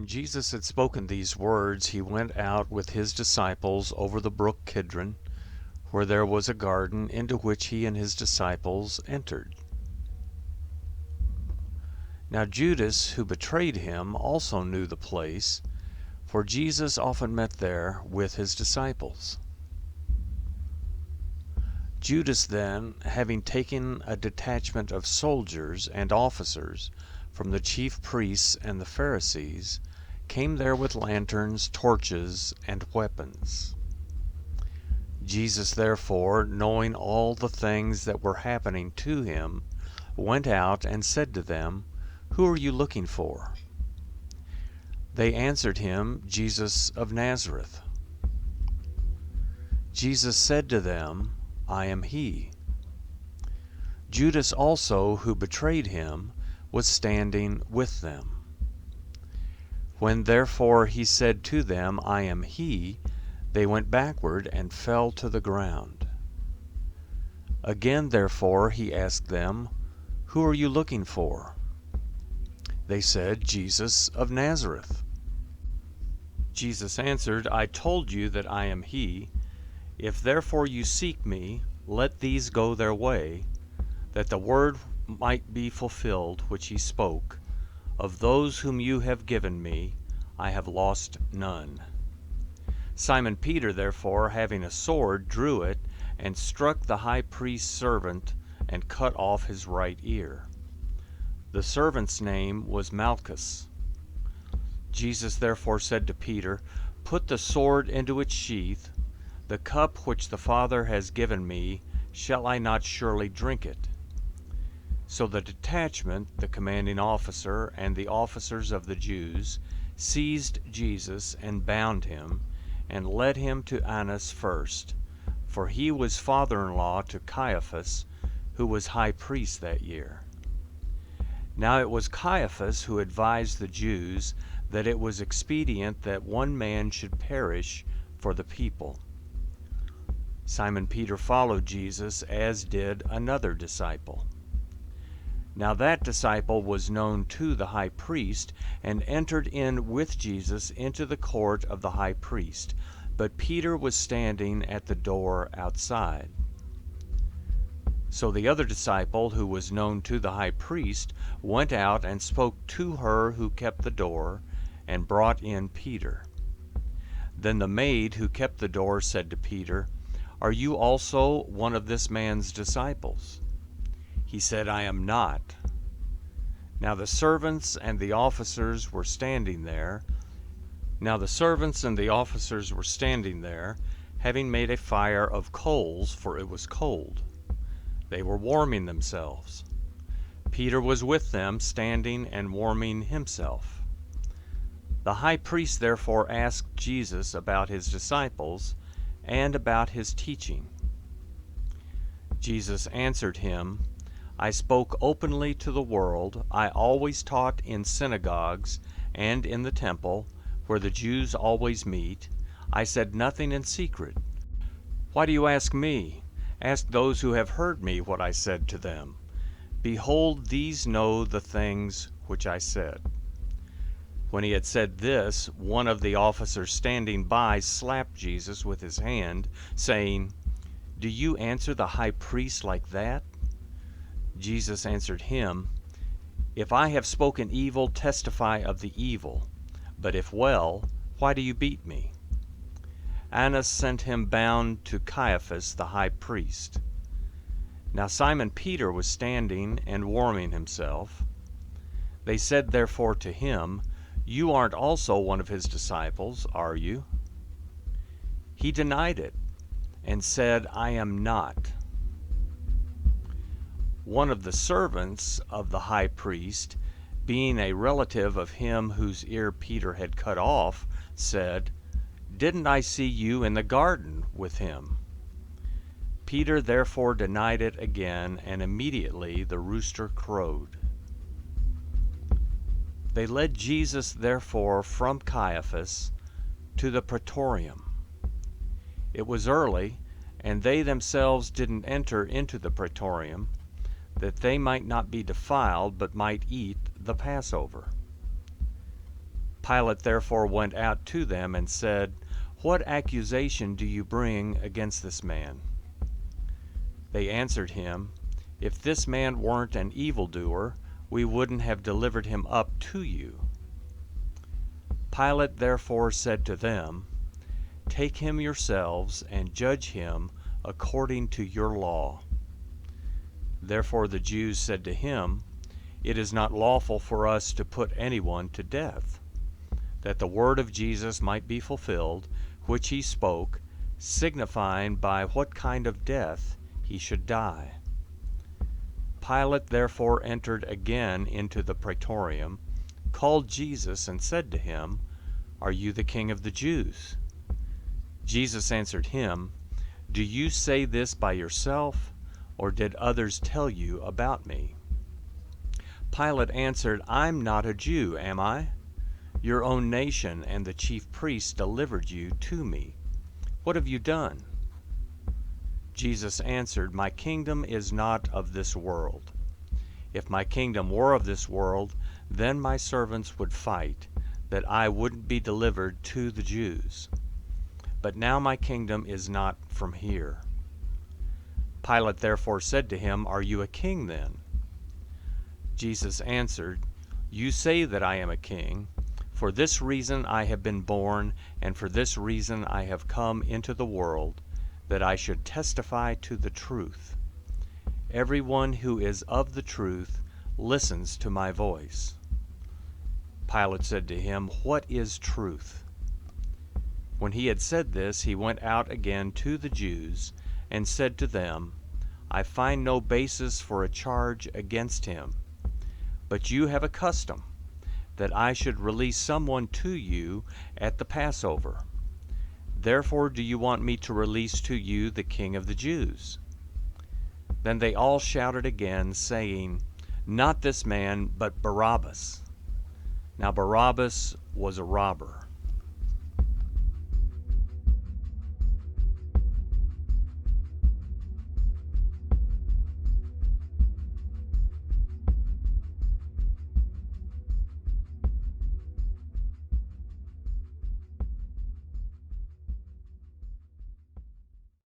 When Jesus had spoken these words, he went out with his disciples over the brook Kidron, where there was a garden, into which he and his disciples entered. Now Judas, who betrayed him, also knew the place, for Jesus often met there with his disciples. Judas then, having taken a detachment of soldiers and officers from the chief priests and the Pharisees, came there with lanterns, torches, and weapons. Jesus therefore, knowing all the things that were happening to him, went out and said to them, "Who are you looking for?" They answered him, "Jesus of Nazareth." Jesus said to them, "I am he." Judas also, who betrayed him, was standing with them. When therefore he said to them, "I am he," they went backward and fell to the ground. Again therefore he asked them, "Who are you looking for?" They said, "Jesus of Nazareth." Jesus answered, "I told you that I am he. If therefore you seek me, let these go their way, that the word might be fulfilled which he spoke, of those whom you have given me, I have lost none." Simon Peter therefore, having a sword, drew it, and struck the high priest's servant, and cut off his right ear. The servant's name was Malchus. Jesus therefore said to Peter, "Put the sword into its sheath. The cup which the Father has given me, shall I not surely drink it?" So the detachment, the commanding officer, and the officers of the Jews seized Jesus and bound him, and led him to Annas first, for he was father-in-law to Caiaphas, who was high priest that year. Now it was Caiaphas who advised the Jews that it was expedient that one man should perish for the people. Simon Peter followed Jesus, as did another disciple. Now that disciple was known to the high priest, and entered in with Jesus into the court of the high priest. But Peter was standing at the door outside. So the other disciple, who was known to the high priest, went out and spoke to her who kept the door, and brought in Peter. Then the maid who kept the door said to Peter, "Are you also one of this man's disciples?" He said, "I am not." Now the servants and the officers were standing there, having made a fire of coals, for it was cold. They were warming themselves. Peter was with them, standing and warming himself. The high priest therefore asked Jesus about his disciples and about his teaching. Jesus answered him, "I spoke openly to the world. I always taught in synagogues and in the temple, where the Jews always meet. I said nothing in secret. Why do you ask me? Ask those who have heard me what I said to them. Behold, these know the things which I said." When he had said this, one of the officers standing by slapped Jesus with his hand, saying, "Do you answer the high priest like that?" Jesus answered him, "If I have spoken evil, testify of the evil. But if well, why do you beat me?" Annas sent him bound to Caiaphas the high priest. Now Simon Peter was standing and warming himself. They said therefore to him, "You aren't also one of his disciples, are you?" He denied it, and said, "I am not." One of the servants of the high priest, being a relative of him whose ear Peter had cut off, said, "Didn't I see you in the garden with him?" Peter therefore denied it again, and immediately the rooster crowed. They led Jesus therefore from Caiaphas to the praetorium. It was early, and they themselves didn't enter into the praetorium, that they might not be defiled, but might eat the Passover. Pilate therefore went out to them and said, "What accusation do you bring against this man?" They answered him, "If this man weren't an evildoer, we wouldn't have delivered him up to you." Pilate therefore said to them, "Take him yourselves and judge him according to your law." Therefore the Jews said to him, "It is not lawful for us to put anyone to death," that the word of Jesus might be fulfilled, which he spoke, signifying by what kind of death he should die. Pilate therefore entered again into the praetorium, called Jesus, and said to him, "Are you the king of the Jews?" Jesus answered him, "Do you say this by yourself, or did others tell you about me?" Pilate answered, "I'm not a Jew, am I? Your own nation and the chief priests delivered you to me. What have you done?" Jesus answered, "My kingdom is not of this world. If my kingdom were of this world, then my servants would fight, that I wouldn't be delivered to the Jews. But now my kingdom is not from here." Pilate therefore said to him, "Are you a king then?" Jesus answered, "You say that I am a king. For this reason I have been born, and for this reason I have come into the world, that I should testify to the truth. Everyone who is of the truth listens to my voice." Pilate said to him, "What is truth?" When he had said this, he went out again to the Jews and said to them, "I find no basis for a charge against him. But you have a custom that I should release someone to you at the Passover. Therefore do you want me to release to you the King of the Jews?" Then they all shouted again, saying, "Not this man, but Barabbas." Now Barabbas was a robber.